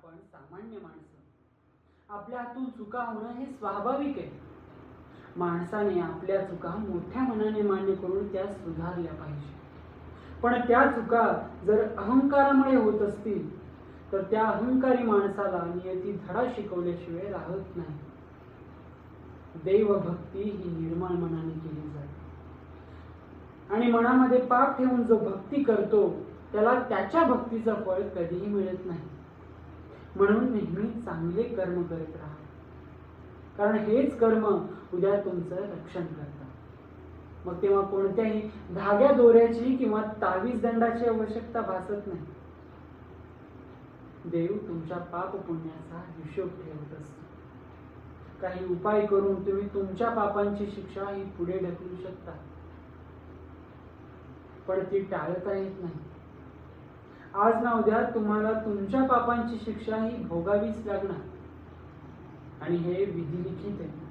आपण सामान्य माणसं, आपल्या हातून चुका होणं हे स्वाभाविक आहे. माणसाने आपल्या चुका मोठ्या मनाने मान्य करून त्या सुधारल्या पाहिजे. पण त्या चुका जर अहंकारामुळे होत असतील तर त्या अहंकारी माणसाला नियती धडा शिकवल्याशिवाय राहत नाही. देवभक्ती ही निर्मळ मनाने केली जाते आणि मनामध्ये पाप ठेवून जो भक्ती करतो त्याला त्याच्या भक्तीचं फळ कधीही मिळत नाही. म्हणून नेहमी चांगले कर्म करत राहा, कारण हेच कर्म उद्या तुमचं रक्षण करतात. मग तेव्हा कोणत्याही धाग्या दोऱ्याची किंवा तावीज दंडाची आवश्यकता भासत नाही. देव तुमच्या पाप पुण्याचा हिशोब ठेवत असतो. काही उपाय करून तुम्ही तुमच्या पापांची शिक्षा ही पुढे ढकलू शकता, पण ती टाळता येत नाही. आज ना उद्या तुम्हाला तुमच्या पापांची शिक्षा ही भोगावीच लागणार आणि हे विधिलिखित आहे.